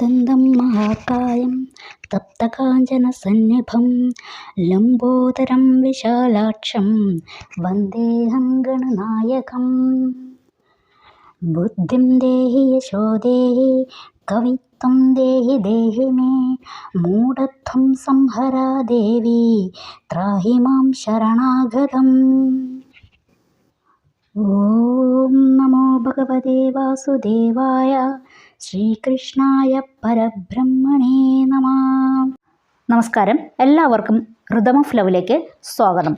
एकदन्तं महाकायं तप्तकाञ्चनसन्निभं लम्बोदरं विशालाक्षं वन्देऽहं गणनायकम्। बुद्धिं देहि यशो देहि कवित्वं देहि देहि मे मूढत्वं संहरा देवी त्राहि मां शरणागतम्। ഓം നമോ ഭഗവതേ വാസുദേവായ ശ്രീകൃഷ്ണായ പരബ്രഹ്മണേ നമഃ. നമസ്കാരം, എല്ലാവർക്കും റിതം ഓഫ് ലവിലേക്ക് സ്വാഗതം.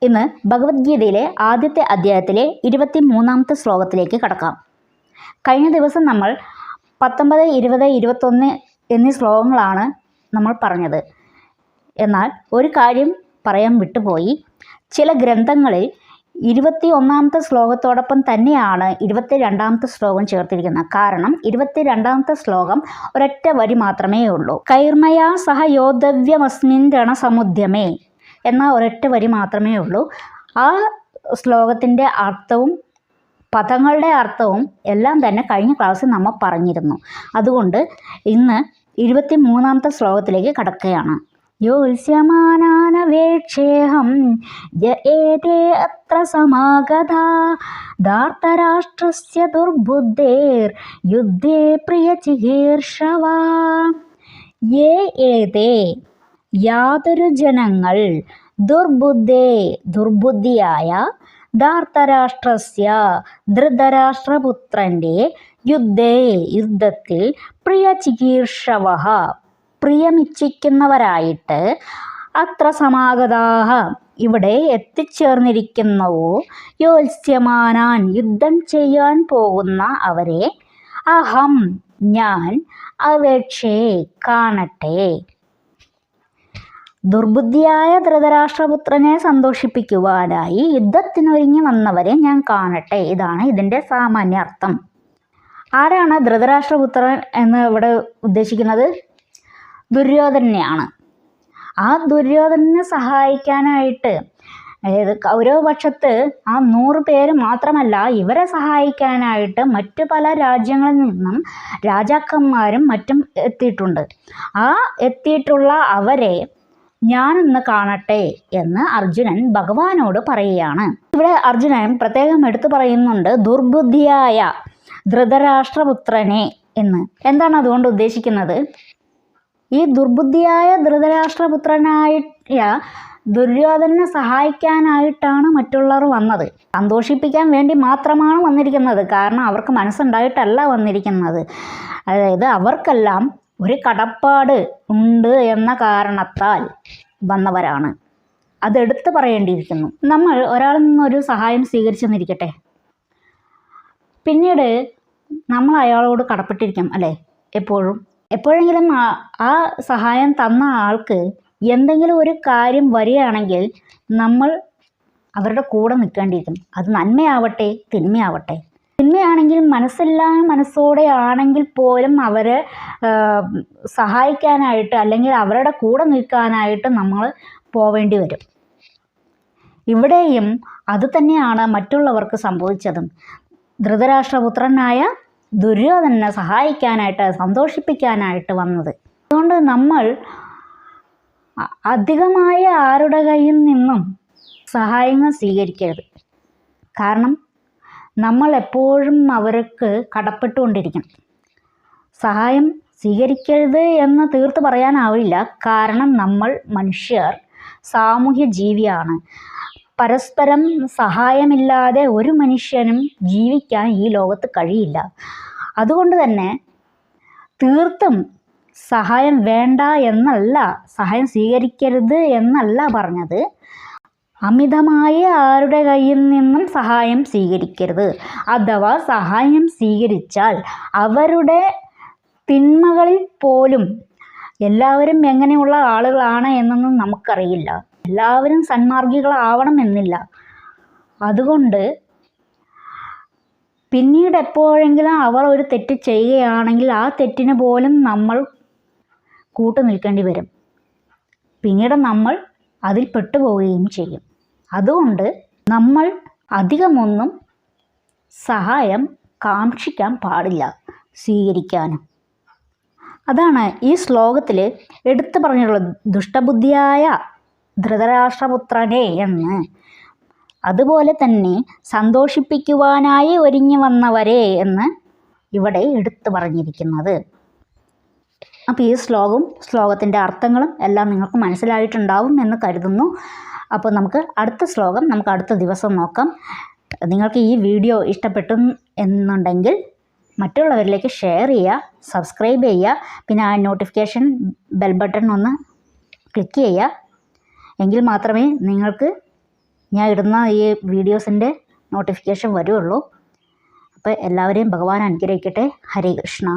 ഇന്ന് ഭഗവത്ഗീതയിലെ ആദ്യത്തെ അധ്യായത്തിലെ 23-ാമത്തെ ശ്ലോകത്തിലേക്ക് കടക്കാം. കഴിഞ്ഞ ദിവസം നമ്മൾ 19, 20, 21 എന്നീ ശ്ലോകങ്ങളാണ് നമ്മൾ പറഞ്ഞത്. എന്നാൽ ഒരു കാര്യം പറയാൻ വിട്ടുപോയി. ചില ഗ്രന്ഥങ്ങളിൽ 21-ാമത്തെ ശ്ലോകത്തോടൊപ്പം തന്നെയാണ് 22-ാമത്തെ ശ്ലോകം ചേർത്തിരിക്കുന്നത്. കാരണം 22-ാമത്തെ ശ്ലോകം ഒരൊറ്റ വരി മാത്രമേ ഉള്ളൂ. കൈർമയാ സഹ യോദ്ധവ്യമസ്മിൻ രണസമുദ്യമേ എന്ന ഒരൊറ്റ വരി മാത്രമേ ഉള്ളൂ. ആ ശ്ലോകത്തിൻ്റെ അർത്ഥവും പദങ്ങളുടെ അർത്ഥവും എല്ലാം തന്നെ കഴിഞ്ഞ ക്ലാസ്സിൽ നമ്മൾ പറഞ്ഞിരുന്നു. അതുകൊണ്ട് ഇന്ന് 23-ാമത്തെ ശ്ലോകത്തിലേക്ക് കടക്കുകയാണ്. യോത്സ്യമാനാനവേക്ഷേഹം യഏതേ അത്ര സമാഗതാ ധാർത്തരാഷ്ട്രസ്യ ദുർബുദ്ധേർ യുദ്ധേ പ്രിയചികീർഷവാ. യേ ഏതേ യാതൊരു ജനങ്ങൾ ദുർബുദ്ധിയായ ധാർത്തരാഷ്ട്രസ്യ ധൃതരാഷ്ട്രപുത്രൻ്റെ യുദ്ധത്തിൽ പ്രിയചികീർഷവഃ പ്രിയമിച്ഛിക്കുന്നവരായിട്ട് അത്ര സമാഗതാഹ ഇവിടെ എത്തിച്ചേർന്നിരിക്കുന്നുവോ യോത്സ്യമാനാൻ യുദ്ധം ചെയ്യാൻ പോകുന്ന അവരെ അഹം ഞാൻ അവേക്ഷേ കാണട്ടെ. ദുർബുദ്ധിയായ ധൃതരാഷ്ട്രപുത്രനെ സന്തോഷിപ്പിക്കുവാനായി യുദ്ധത്തിനൊരുങ്ങി വന്നവരെ ഞാൻ കാണട്ടെ. ഇതാണ് ഇതിൻ്റെ സാമാന്യ അർത്ഥം. ആരാണ് ധൃതരാഷ്ട്രപുത്രൻ എന്ന് ഇവിടെ ഉദ്ദേശിക്കുന്നത്? ദുര്യോധനെയാണ്. ആ ദുര്യോധനെ സഹായിക്കാനായിട്ട്, അതായത് കൗരവപക്ഷത്ത് ആ 100 പേര് മാത്രമല്ല, ഇവരെ സഹായിക്കാനായിട്ട് മറ്റു പല രാജ്യങ്ങളിൽ നിന്നും രാജാക്കന്മാരും മറ്റും എത്തിയിട്ടുണ്ട്. ആ എത്തിയിട്ടുള്ള അവരെ ഞാനൊന്ന് കാണട്ടെ എന്ന് അർജുനൻ ഭഗവാനോട് പറയുകയാണ്. ഇവിടെ അർജുനൻ പ്രത്യേകം എടുത്തു പറയുന്നുണ്ട് ദുർബുദ്ധിയായ ധൃതരാഷ്ട്രപുത്രനെ എന്ന്. എന്താണ് അതുകൊണ്ട് ഉദ്ദേശിക്കുന്നത്? ഈ ദുർബുദ്ധിയായ ധൃതരാഷ്ട്രപുത്രനായ ദുര്യോധനെ സഹായിക്കാനായിട്ടാണ് മറ്റുള്ളവർ വന്നത്. സന്തോഷിപ്പിക്കാൻ വേണ്ടി മാത്രമാണ് വന്നിരിക്കുന്നത്. കാരണം അവർക്ക് മനസ്സുണ്ടായിട്ടല്ല വന്നിരിക്കുന്നത്. അതായത് അവർക്കെല്ലാം ഒരു കടപ്പാട് ഉണ്ട് എന്ന കാരണത്താൽ വന്നവരാണ്. അതെടുത്ത് പറയേണ്ടിയിരിക്കുന്നു. നമ്മൾ ഒരാളിൽ നിന്നൊരു സഹായം സ്വീകരിച്ചെന്നിരിക്കട്ടെ, പിന്നീട് നമ്മൾ അയാളോട് കടപ്പെട്ടിരിക്കും അല്ലേ? എപ്പോഴെങ്കിലും ആ സഹായം തന്ന ആൾക്ക് എന്തെങ്കിലും ഒരു കാര്യം വരികയാണെങ്കിൽ നമ്മൾ അവരുടെ കൂടെ നിൽക്കേണ്ടിയിരിക്കും. അത് നന്മയാവട്ടെ തിന്മയാവട്ടെ. തിന്മയാണെങ്കിൽ മനസ്സോടെ ആണെങ്കിൽ പോലും അവരെ സഹായിക്കാനായിട്ട് അല്ലെങ്കിൽ അവരുടെ കൂടെ നിൽക്കാനായിട്ട് നമ്മൾ പോവേണ്ടി വരും. ഇവിടെയും അത് തന്നെയാണ് മറ്റുള്ളവർക്ക് സംഭവിച്ചതും. ധൃതരാഷ്ട്രപുത്രനായ ദുര്യോധനെ സഹായിക്കാനായിട്ട് സന്തോഷിപ്പിക്കാനായിട്ട് വന്നത്. അതുകൊണ്ട് നമ്മൾ അധികമായ ആരുടെ കയ്യിൽ നിന്നും സഹായങ്ങൾ സ്വീകരിക്കരുത്. കാരണം നമ്മൾ എപ്പോഴും അവർക്ക് കടപ്പെട്ടുകൊണ്ടിരിക്കണം. സഹായം സ്വീകരിക്കരുത് എന്ന് തീർത്ത് പറയാനാവില്ല. കാരണം നമ്മൾ മനുഷ്യർ സാമൂഹ്യ ജീവിയാണ്. പരസ്പരം സഹായമില്ലാതെ ഒരു മനുഷ്യനും ജീവിക്കാൻ ഈ ലോകത്ത് കഴിയില്ല. അതുകൊണ്ട് തന്നെ തീർത്തും സഹായം വേണ്ട എന്നല്ല, സഹായം സ്വീകരിക്കരുത് എന്നല്ല പറഞ്ഞത്. അമിതമായ ആരുടെ കയ്യിൽ നിന്നും സഹായം സ്വീകരിക്കരുത്. അഥവാ സഹായം സ്വീകരിച്ചാൽ അവരുടെ തിന്മകളിൽ പോലും എല്ലാവരും എങ്ങനെയുള്ള ആളുകളാണ് എന്നൊന്നും നമുക്കറിയില്ല. എല്ലാവരും സന്മാർഗികളാവണം എന്നില്ല. അതുകൊണ്ട് പിന്നീട് എപ്പോഴെങ്കിലും അവർ ഒരു തെറ്റ് ചെയ്യുകയാണെങ്കിൽ ആ തെറ്റിന് പോലും നമ്മൾ കൂട്ടു നിൽക്കേണ്ടി വരും. പിന്നീട് നമ്മൾ അതിൽ പെട്ടുപോവുകയും ചെയ്യും. അതുകൊണ്ട് നമ്മൾ അധികമൊന്നും സഹായം കാക്ഷിക്കാൻ പാടില്ല, സ്വീകരിക്കാനും. അതാണ് ഈ ശ്ലോകത്തിൽ എടുത്തു പറഞ്ഞിട്ടുള്ളത്, ദുഷ്ടബുദ്ധിയായ ധൃതരാഷ്ട്രപുത്രനെ എന്ന്. അതുപോലെ തന്നെ സന്തോഷിപ്പിക്കുവാനായി ഒരുങ്ങി വന്നവരെ എന്ന് ഇവിടെ എടുത്തു പറഞ്ഞിരിക്കുന്നത്. അപ്പോൾ ഈ ശ്ലോകത്തിൻ്റെ അർത്ഥങ്ങളും എല്ലാം നിങ്ങൾക്ക് മനസ്സിലായിട്ടുണ്ടാവും എന്ന് കരുതുന്നു. അപ്പോൾ നമുക്ക് അടുത്ത ശ്ലോകം നമുക്ക് അടുത്ത ദിവസം നോക്കാം. നിങ്ങൾക്ക് ഈ വീഡിയോ ഇഷ്ടപ്പെട്ടു എന്നുണ്ടെങ്കിൽ മറ്റുള്ളവരിലേക്ക് ഷെയർ ചെയ്യുക, സബ്സ്ക്രൈബ് ചെയ്യുക, പിന്നെ ആ നോട്ടിഫിക്കേഷൻ ബെൽ ബട്ടൺ ഒന്ന് ക്ലിക്ക് ചെയ്യുക. എങ്കിൽ മാത്രമേ നിങ്ങൾക്ക് ഞാൻ ഇടുന്ന ഈ വീഡിയോസിൻ്റെ നോട്ടിഫിക്കേഷൻ വരുള്ളൂ. അപ്പോൾ എല്ലാവരെയും ഭഗവാൻ അനുഗ്രഹിക്കട്ടെ. ഹരേ കൃഷ്ണ.